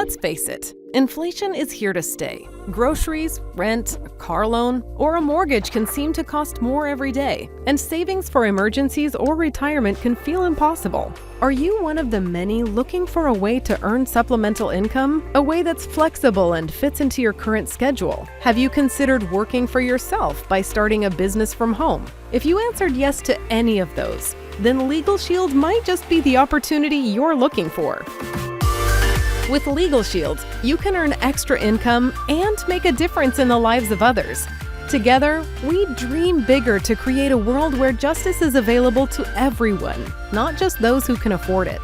Let's face it, inflation is here to stay. Groceries, rent, a car loan, or a mortgage can seem to cost more every day, and savings for emergencies or retirement can feel impossible. Are you one of the many looking for a way to earn supplemental income? A way that's flexible and fits into your current schedule? Have you considered working for yourself by starting a business from home? If you answered yes to any of those, then LegalShield might just be the opportunity you're looking for. With LegalShield, you can earn extra income and make a difference in the lives of others. Together, we dream bigger to create a world where justice is available to everyone, not just those who can afford it.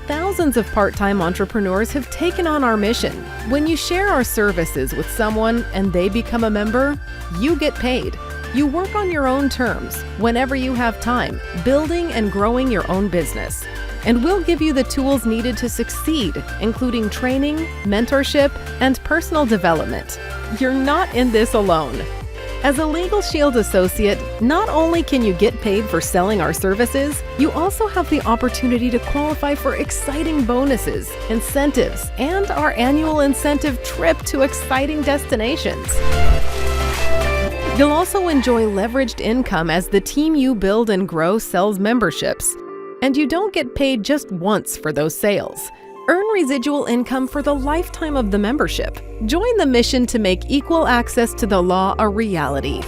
Thousands of part-time entrepreneurs have taken on our mission. When you share our services with someone and they become a member, you get paid. You work on your own terms, whenever you have time, building and growing your own business. And we'll give you the tools needed to succeed, including training, mentorship, and personal development. You're not in this alone. As a LegalShield Associate, not only can you get paid for selling our services, you also have the opportunity to qualify for exciting bonuses, incentives, and our annual incentive trip to exciting destinations. You'll also enjoy leveraged income as the team you build and grow sells memberships. And you don't get paid just once for those sales. Earn residual income for the lifetime of the membership. Join the mission to make equal access to the law a reality.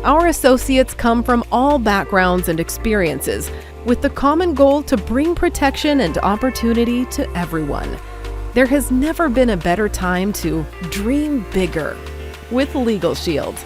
Our associates come from all backgrounds and experiences, with the common goal to bring protection and opportunity to everyone. There has never been a better time to dream bigger with LegalShield.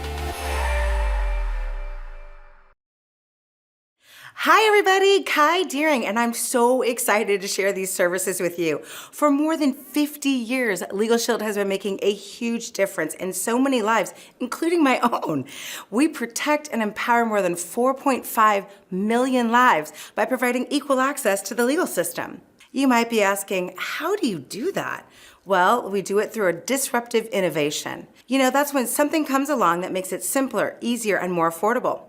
Hi everybody, Kai Deering, and I'm so excited to share these services with you. For more than 50 years, LegalShield has been making a huge difference in so many lives, including my own. We protect and empower more than 4.5 million lives by providing equal access to the legal system. You might be asking, how do you do that? Well, we do it through a disruptive innovation. You know, that's when something comes along that makes it simpler, easier, and more affordable.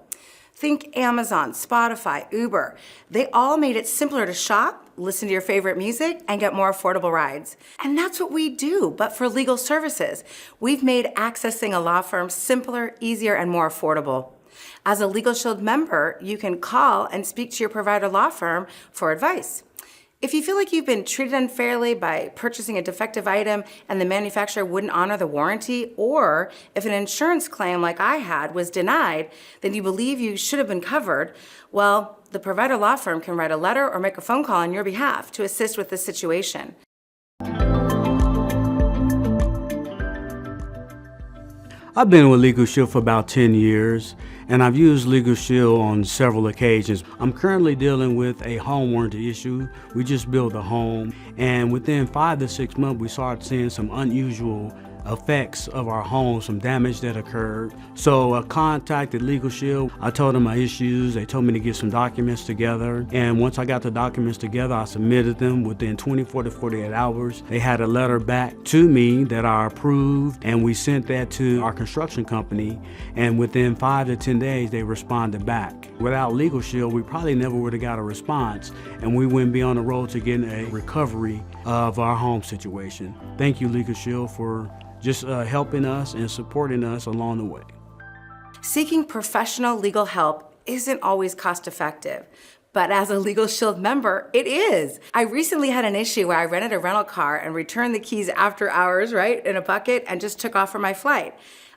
Think Amazon, Spotify, Uber. They all made it simpler to shop, listen to your favorite music, and get more affordable rides. And that's what we do, but for legal services. We've made accessing a law firm simpler, easier, and more affordable. As a LegalShield member, you can call and speak to your provider law firm for advice. If you feel like you've been treated unfairly by purchasing a defective item and the manufacturer wouldn't honor the warranty, or if an insurance claim like I had was denied, then you believe you should have been covered, well, the provider law firm can write a letter or make a phone call on your behalf to assist with the situation. I've been with LegalShield for about 10 years, and I've used LegalShield on several occasions. I'm currently dealing with a home warranty issue. We just built a home, and within 5 to 6 months, we started seeing some unusual effects of our home, some damage that occurred. So I contacted LegalShield. I told them my issues. They told me to get some documents together. And once I got the documents together, I submitted them within 24 to 48 hours. They had a letter back to me that I approved, and we sent that to our construction company. And within 5 to 10 days, they responded back. Without LegalShield, we probably never would have got a response, and we wouldn't be on the road to getting a recovery of our home situation. Thank you, LegalShield, for just helping us and supporting us along the way. Seeking professional legal help isn't always cost-effective, but as a LegalShield member, it is. I recently had an issue where I rented a rental car and returned the keys after hours, right, in a bucket, and just took off for my flight.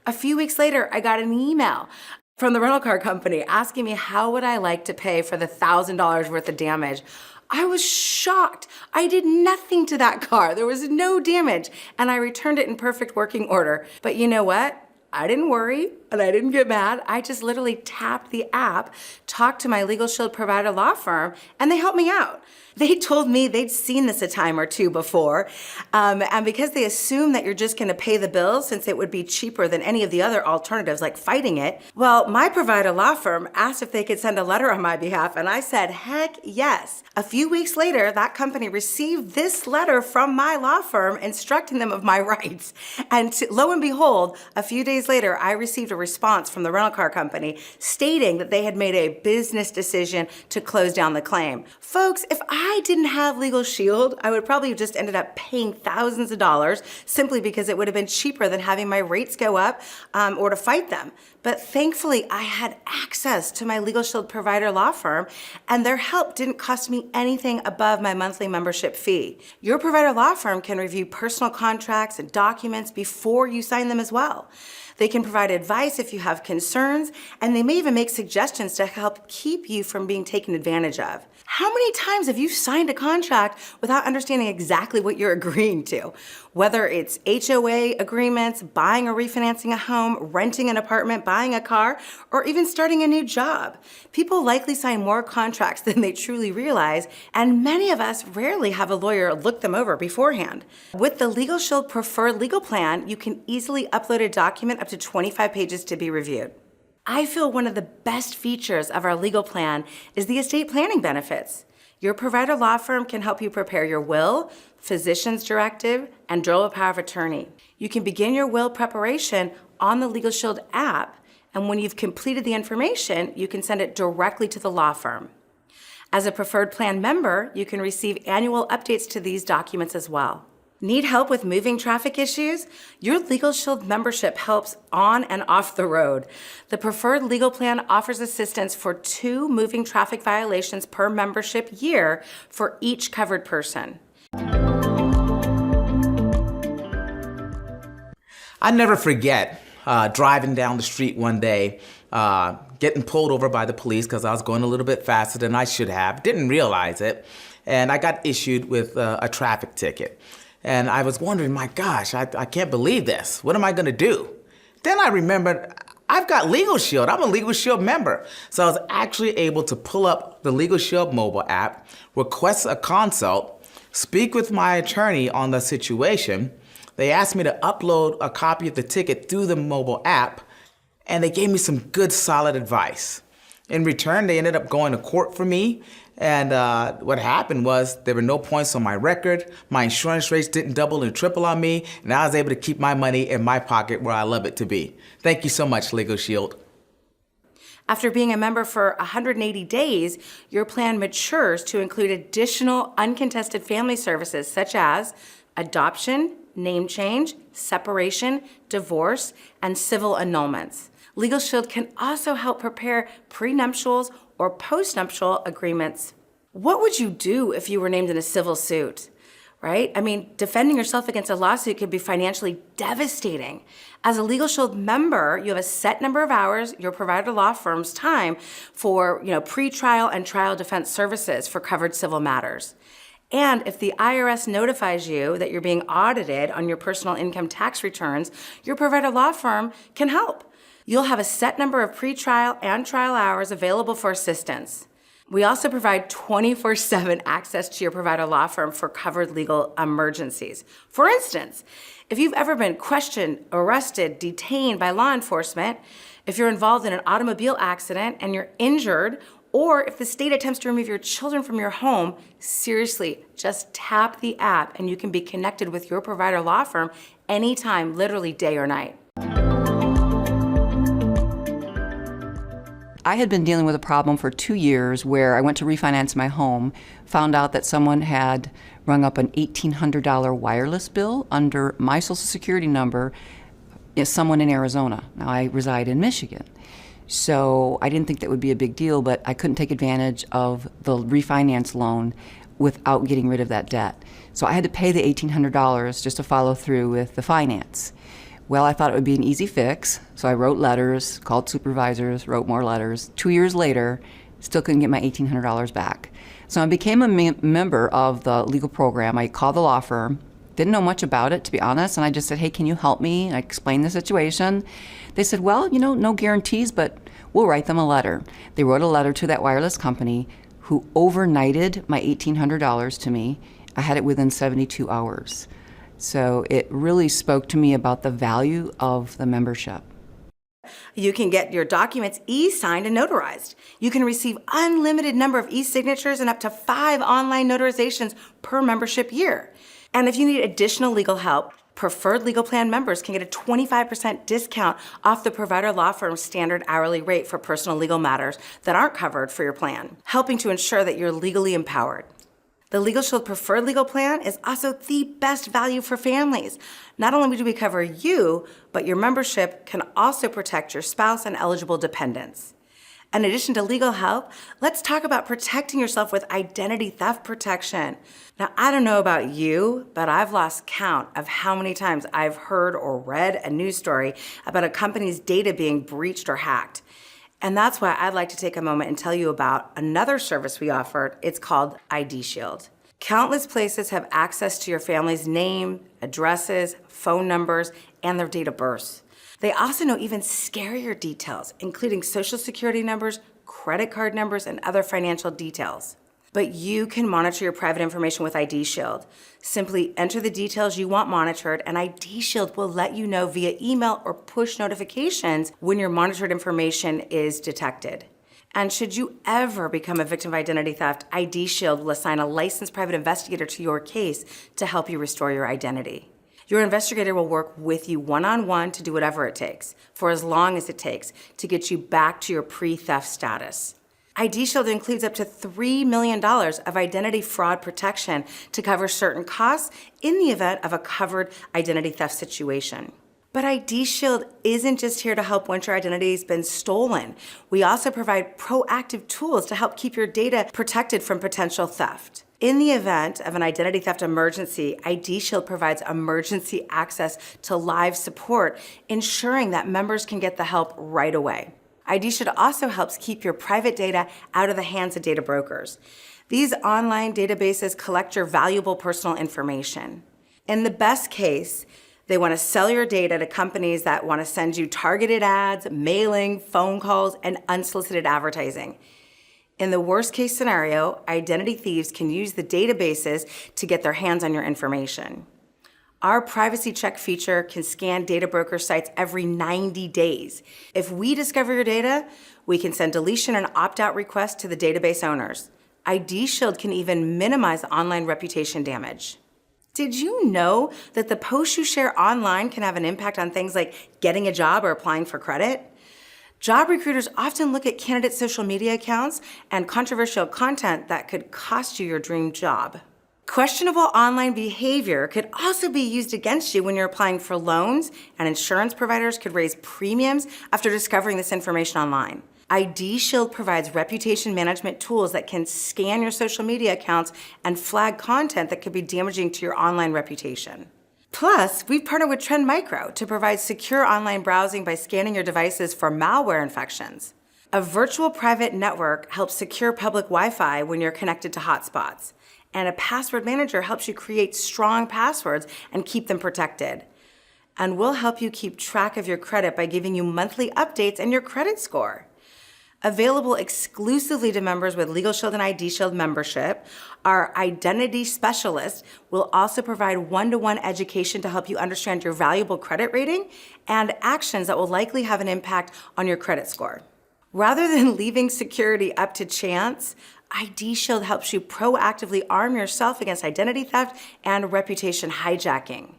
A few weeks later, I got an email from the rental car company asking me how would I like to pay for the $1,000 worth of damage. I was shocked. I did nothing to that car. There was no damage, and I returned it in perfect working order. But you know what? I didn't worry, and I didn't get mad. I just literally tapped the app, talked to my LegalShield provider law firm, and they helped me out. They told me they'd seen this a time or two before, and because they assume that you're just gonna pay the bill since it would be cheaper than any of the other alternatives like fighting it, well, my provider law firm asked if they could send a letter on my behalf, and I said, heck yes. A few weeks later, that company received this letter from my law firm instructing them of my rights. And lo and behold, a few days later, I received a response from the rental car company stating that they had made a business decision to close down the claim. Folks, if I didn't have LegalShield, I would probably have just ended up paying thousands of dollars simply because it would have been cheaper than having my rates go up or to fight them. But thankfully, I had access to my LegalShield provider law firm, and their help didn't cost me anything above my monthly membership fee. Your provider law firm can review personal contracts and documents before you sign them as well. They can provide advice if you have concerns, and they may even make suggestions to help keep you from being taken advantage of. How many times have you signed a contract without understanding exactly what you're agreeing to? Whether it's HOA agreements, buying or refinancing a home, renting an apartment, buying a car, or even starting a new job. People likely sign more contracts than they truly realize, and many of us rarely have a lawyer look them over beforehand. With the LegalShield Preferred Legal Plan, you can easily upload a document up to 25 pages to be reviewed. I feel one of the best features of our legal plan is the estate planning benefits. Your provider law firm can help you prepare your will, physician's directive, and dual power of attorney. You can begin your will preparation on the LegalShield app, and when you've completed the information, you can send it directly to the law firm. As a preferred plan member, you can receive annual updates to these documents as well. Need help with moving traffic issues? Your LegalShield membership helps on and off the road. The Preferred Legal Plan offers assistance for 2 moving traffic violations per membership year for each covered person. I never forget driving down the street one day, getting pulled over by the police because I was going a little bit faster than I should have. Didn't realize it, and I got issued with a traffic ticket. And I was wondering, my gosh, I can't believe this. What am I gonna do? Then I remembered, I've got LegalShield. I'm a LegalShield member. So I was actually able to pull up the LegalShield mobile app, request a consult, speak with my attorney on the situation. They asked me to upload a copy of the ticket through the mobile app, and they gave me some good, solid advice. In return, they ended up going to court for me. And what happened was there were no points on my record, my insurance rates didn't double and triple on me, and I was able to keep my money in my pocket where I love it to be. Thank you so much, LegalShield. After being a member for 180 days, your plan matures to include additional uncontested family services such as adoption, name change, separation, divorce, and civil annulments. LegalShield can also help prepare prenuptials or postnuptial agreements. What would you do if you were named in a civil suit, right? I mean, defending yourself against a lawsuit could be financially devastating. As a LegalShield member, you have a set number of hours, your provider law firm's time for, pre-trial and trial defense services for covered civil matters. And if the IRS notifies you that you're being audited on your personal income tax returns, your provider law firm can help. You'll have a set number of pre-trial and trial hours available for assistance. We also provide 24/7 access to your provider law firm for covered legal emergencies. For instance, if you've ever been questioned, arrested, detained by law enforcement, if you're involved in an automobile accident and you're injured, or if the state attempts to remove your children from your home, seriously, just tap the app and you can be connected with your provider law firm anytime, literally day or night. I had been dealing with a problem for 2 years where I went to refinance my home, found out that someone had rung up an $1,800 wireless bill under my Social Security number, is someone in Arizona. Now I reside in Michigan. So I didn't think that would be a big deal, but I couldn't take advantage of the refinance loan without getting rid of that debt. So I had to pay the $1,800 just to follow through with the finance. Well, I thought it would be an easy fix, so I wrote letters, called supervisors, wrote more letters. 2 years later, still couldn't get my $1,800 back. So I became a member of the legal program. I called the law firm, didn't know much about it, to be honest, and I just said, hey, can you help me? And I explained the situation. They said, well, no guarantees, but we'll write them a letter. They wrote a letter to that wireless company who overnighted my $1,800 to me. I had it within 72 hours. So it really spoke to me about the value of the membership. You can get your documents e-signed and notarized. You can receive unlimited number of e-signatures and up to 5 online notarizations per membership year. And if you need additional legal help, Preferred Legal Plan members can get a 25% discount off the provider law firm's standard hourly rate for personal legal matters that aren't covered for your plan, helping to ensure that you're legally empowered. The LegalShield Preferred Legal Plan is also the best value for families. Not only do we cover you, but your membership can also protect your spouse and eligible dependents. In addition to legal help, let's talk about protecting yourself with identity theft protection. Now, I don't know about you, but I've lost count of how many times I've heard or read a news story about a company's data being breached or hacked. And that's why I'd like to take a moment and tell you about another service we offer. It's called ID Shield. Countless places have access to your family's name, addresses, phone numbers, and their date of birth. They also know even scarier details, including social security numbers, credit card numbers, and other financial details. But you can monitor your private information with ID Shield. Simply enter the details you want monitored, and ID Shield will let you know via email or push notifications when your monitored information is detected. And should you ever become a victim of identity theft, ID Shield will assign a licensed private investigator to your case to help you restore your identity. Your investigator will work with you one-on-one to do whatever it takes, for as long as it takes, to get you back to your pre-theft status. ID Shield includes up to $3 million of identity fraud protection to cover certain costs in the event of a covered identity theft situation. But ID Shield isn't just here to help once your identity has been stolen. We also provide proactive tools to help keep your data protected from potential theft. In the event of an identity theft emergency, ID Shield provides emergency access to live support, ensuring that members can get the help right away. ID Shield also helps keep your private data out of the hands of data brokers. These online databases collect your valuable personal information. In the best case, they want to sell your data to companies that want to send you targeted ads, mailing, phone calls, and unsolicited advertising. In the worst case scenario, identity thieves can use the databases to get their hands on your information. Our privacy check feature can scan data broker sites every 90 days. If we discover your data, we can send deletion and opt-out requests to the database owners. ID Shield can even minimize online reputation damage. Did you know that the posts you share online can have an impact on things like getting a job or applying for credit? Job recruiters often look at candidates' social media accounts and controversial content that could cost you your dream job. Questionable online behavior could also be used against you when you're applying for loans, and insurance providers could raise premiums after discovering this information online. ID Shield provides reputation management tools that can scan your social media accounts and flag content that could be damaging to your online reputation. Plus, we've partnered with Trend Micro to provide secure online browsing by scanning your devices for malware infections. A virtual private network helps secure public Wi-Fi when you're connected to hotspots. And a password manager helps you create strong passwords and keep them protected. And we'll help you keep track of your credit by giving you monthly updates and your credit score. Available exclusively to members with LegalShield and ID Shield membership, our identity specialist will also provide one-to-one education to help you understand your valuable credit rating and actions that will likely have an impact on your credit score. Rather than leaving security up to chance, ID Shield helps you proactively arm yourself against identity theft and reputation hijacking.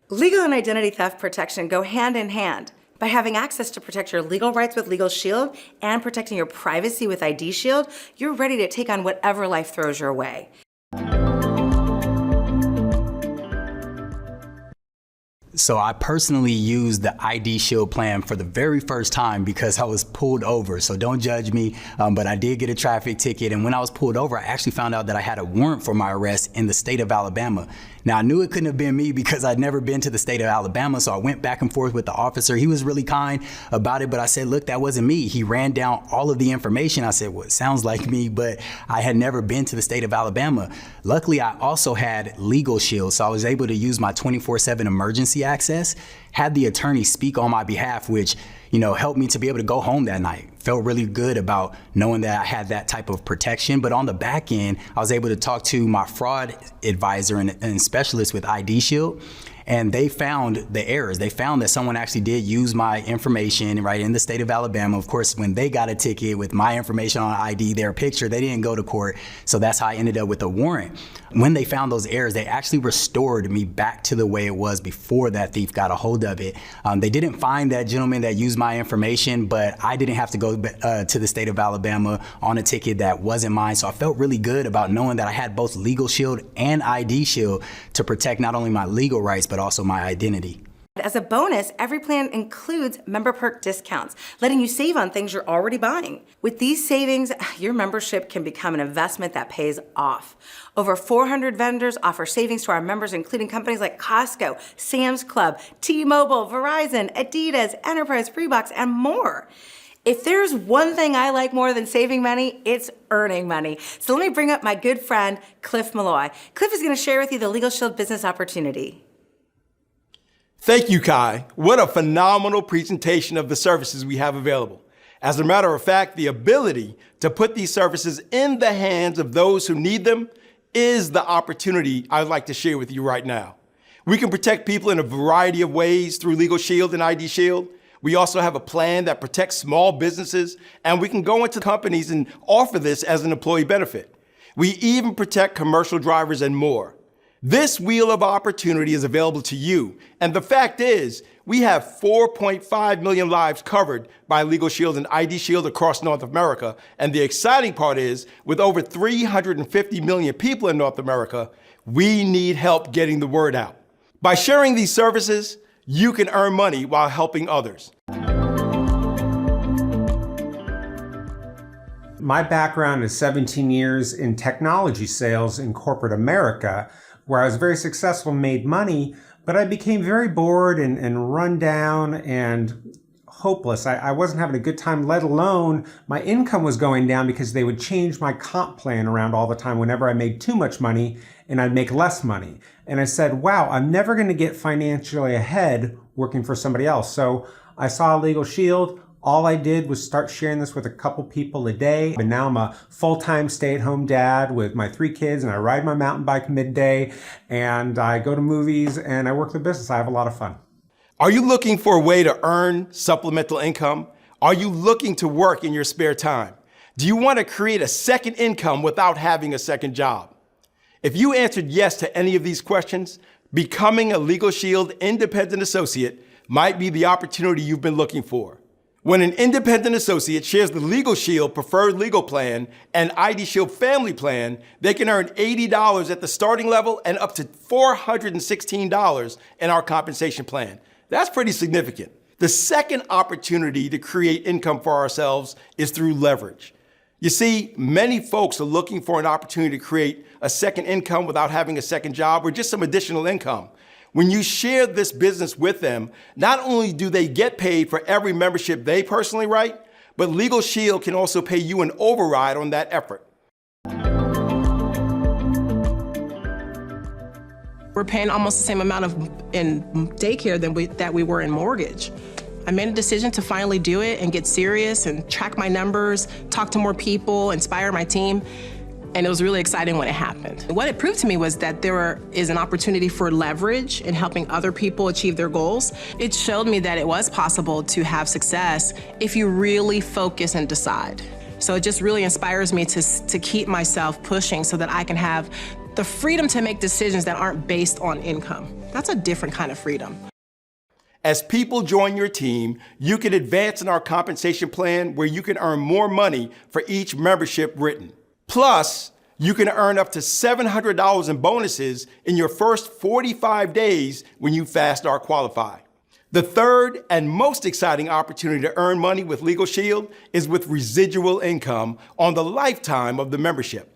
Legal and identity theft protection go hand in hand. By having access to protect your legal rights with LegalShield and protecting your privacy with ID Shield, you're ready to take on whatever life throws your way. So I personally used the ID Shield plan for the very first time because I was pulled over. So don't judge me, but I did get a traffic ticket. And when I was pulled over, I actually found out that I had a warrant for my arrest in the state of Alabama. Now I knew it couldn't have been me because I'd never been to the state of Alabama. So I went back and forth with the officer. He was really kind about it, but I said, look, that wasn't me. He ran down all of the information. I said, well, it sounds like me, but I had never been to the state of Alabama. Luckily, I also had LegalShield, so I was able to use my 24/7 emergency access, had the attorney speak on my behalf, which, helped me to be able to go home that night. Felt really good about knowing that I had that type of protection. But on the back end, I was able to talk to my fraud advisor and specialist with ID Shield. and they found the errors. They found that someone actually did use my information right in the state of Alabama. Of course, when they got a ticket with my information on ID, their picture, they didn't go to court. So that's how I ended up with a warrant. When they found those errors, they actually restored me back to the way it was before that thief got a hold of it. They didn't find that gentleman that used my information, but I didn't have to go to the state of Alabama on a ticket that wasn't mine. So I felt really good about knowing that I had both LegalShield and ID Shield to protect not only my legal rights, but also my identity. As a bonus, every plan includes member perk discounts, letting you save on things you're already buying. With these savings, your membership can become an investment that pays off. Over 400 vendors offer savings to our members, including companies like Costco, Sam's Club, T-Mobile, Verizon, Adidas, Enterprise, Freebox, and more. If there's one thing I like more than saving money, it's earning money. So let me bring up my good friend, Cliff Malloy. Cliff is going to share with you the LegalShield business opportunity. Thank you, Kai. What a phenomenal presentation of the services we have available. As a matter of fact, the ability to put these services in the hands of those who need them is the opportunity I'd like to share with you right now. We can protect people in a variety of ways through LegalShield and ID Shield. We also have a plan that protects small businesses, and we can go into companies and offer this as an employee benefit. We even protect commercial drivers and more. This wheel of opportunity is available to you, and the fact is, we have 4.5 million lives covered by LegalShield and ID Shield across North America, and the exciting part is, with over 350 million people in North America, we need help getting the word out. By sharing these services, you can earn money while helping others. My background is 17 years in technology sales in corporate America, where I was very successful, made money, but I became very bored and run down and hopeless. I wasn't having a good time, let alone my income was going down because they would change my comp plan around all the time whenever I made too much money and I'd make less money. And I said, wow, I'm never going to get financially ahead working for somebody else. So I saw LegalShield. All I did was start sharing this with a couple people a day. And now I'm a full-time stay-at-home dad with my 3 kids, and I ride my mountain bike midday, and I go to movies, and I work the business. I have a lot of fun. Are you looking for a way to earn supplemental income? Are you looking to work in your spare time? Do you want to create a second income without having a second job? If you answered yes to any of these questions, becoming a LegalShield independent associate might be the opportunity you've been looking for. When an independent associate shares the LegalShield Preferred Legal Plan and ID Shield Family Plan, they can earn $80 at the starting level and up to $416 in our compensation plan. That's pretty significant. The second opportunity to create income for ourselves is through leverage. You see, many folks are looking for an opportunity to create a second income without having a second job or just some additional income. When you share this business with them, not only do they get paid for every membership they personally write, but LegalShield can also pay you an override on that effort. We're paying almost the same amount in daycare that we were in mortgage. I made a decision to finally do it and get serious and track my numbers, talk to more people, inspire my team. And it was really exciting when it happened. What it proved to me was that there is an opportunity for leverage in helping other people achieve their goals. It showed me that it was possible to have success if you really focus and decide. So it just really inspires me to keep myself pushing so that I can have the freedom to make decisions that aren't based on income. That's a different kind of freedom. As people join your team, you can advance in our compensation plan where you can earn more money for each membership written. Plus, you can earn up to $700 in bonuses in your first 45 days when you fast start qualify. The third and most exciting opportunity to earn money with LegalShield is with residual income on the lifetime of the membership.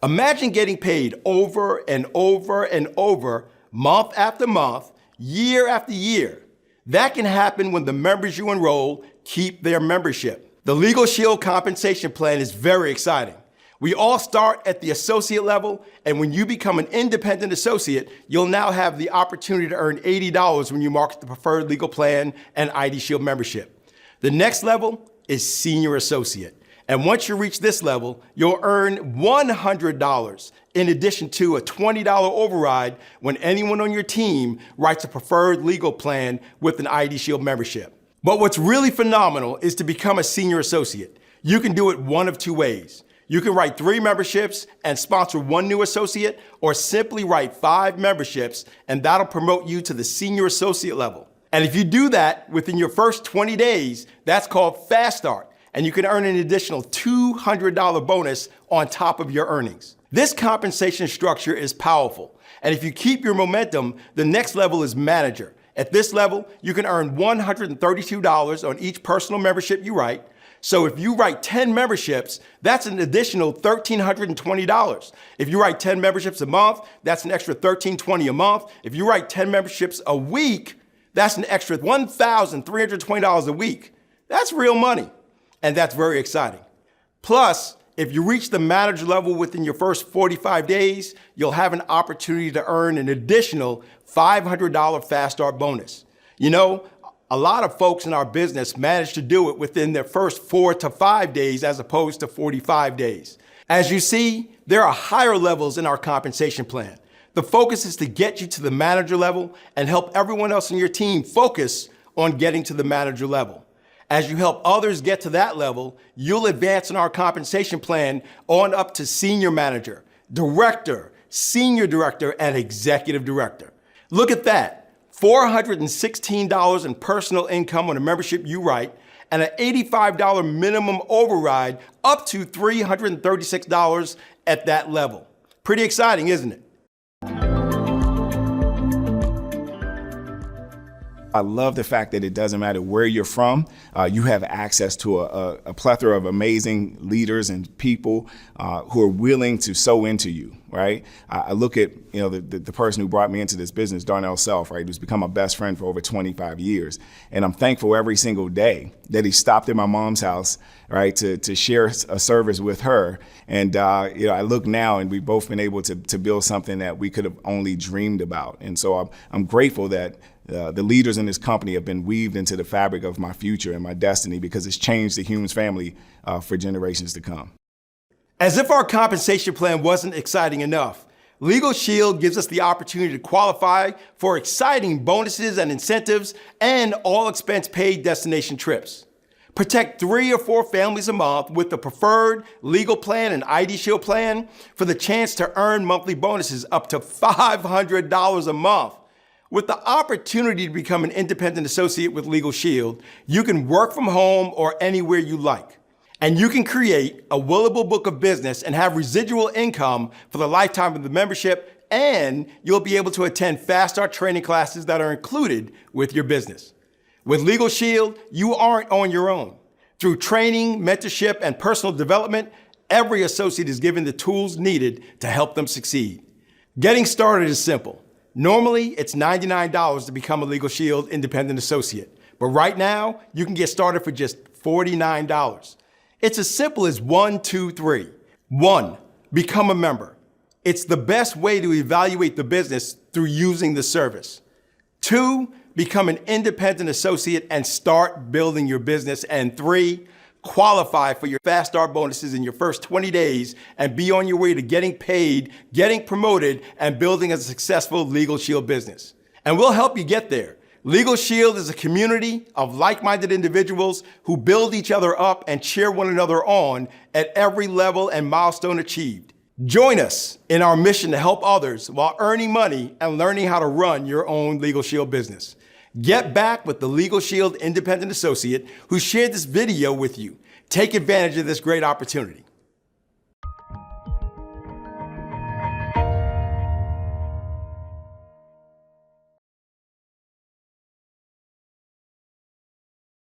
Imagine getting paid over and over and over, month after month, year after year. That can happen when the members you enroll keep their membership. The LegalShield compensation plan is very exciting. We all start at the associate level, and when you become an independent associate, you'll now have the opportunity to earn $80 when you market the Preferred Legal Plan and ID Shield membership. The next level is senior associate, And once you reach this level, you'll earn $100 in addition to a $20 override when anyone on your team writes a preferred legal plan with an ID Shield membership. But what's really phenomenal is to become a senior associate. You can do it one of two ways. You can write 3 memberships and sponsor 1 new associate, or simply write 5 memberships and that'll promote you to the senior associate level. And if you do that within your first 20 days, that's called Fast Start, and you can earn an additional $200 bonus on top of your earnings. This compensation structure is powerful, and if you keep your momentum, the next level is manager. At this level, you can earn $132 on each personal membership you write. So if you write 10 memberships, that's an additional $1,320. If you write 10 memberships a month, that's an extra $1,320 a month. If you write 10 memberships a week, that's an extra $1,320 a week. That's real money, and that's very exciting. Plus, if you reach the manager level within your first 45 days, you'll have an opportunity to earn an additional $500 Fast Start bonus. You know, a lot of folks in our business manage to do it within their first 4 to 5 days as opposed to 45 days. As you see, there are higher levels in our compensation plan. The focus is to get you to the manager level and help everyone else on your team focus on getting to the manager level. As you help others get to that level, you'll advance in our compensation plan on up to senior manager, director, senior director, and executive director. Look at that. $416 in personal income on a membership you write, and an $85 minimum override up to $336 at that level. Pretty exciting, isn't it? I love the fact that it doesn't matter where you're from. You have access to a plethora of amazing leaders and people who are willing to sow into you, right? I look at the person who brought me into this business, Darnell Self, right, who's become my best friend for over 25 years. And I'm thankful every single day that he stopped at my mom's house, right, to share a service with her. And I look now and we've both been able to build something that we could have only dreamed about. And so I'm grateful that the leaders in this company have been weaved into the fabric of my future and my destiny, because it's changed the Humans family for generations to come. As if our compensation plan wasn't exciting enough, LegalShield gives us the opportunity to qualify for exciting bonuses and incentives and all expense paid destination trips. Protect 3 or 4 families a month with the preferred legal plan and ID Shield plan for the chance to earn monthly bonuses up to $500 a month. With the opportunity to become an independent associate with LegalShield, you can work from home or anywhere you like. And you can create a willable book of business and have residual income for the lifetime of the membership, and you'll be able to attend Fast Start training classes that are included with your business. With LegalShield, you aren't on your own. Through training, mentorship, and personal development, every associate is given the tools needed to help them succeed. Getting started is simple. Normally, it's $99 to become a LegalShield independent associate, but right now, you can get started for just $49. It's as simple as 1, 2, 3. 1, become a member. It's the best way to evaluate the business through using the service. 2, become an independent associate and start building your business. And 3, qualify for your Fast Start bonuses in your first 20 days and be on your way to getting paid, getting promoted, and building a successful LegalShield business. And we'll help you get there. LegalShield is a community of like-minded individuals who build each other up and cheer one another on at every level and milestone achieved. Join us in our mission to help others while earning money and learning how to run your own LegalShield business. Get back with the LegalShield Independent Associate who shared this video with you. Take advantage of this great opportunity.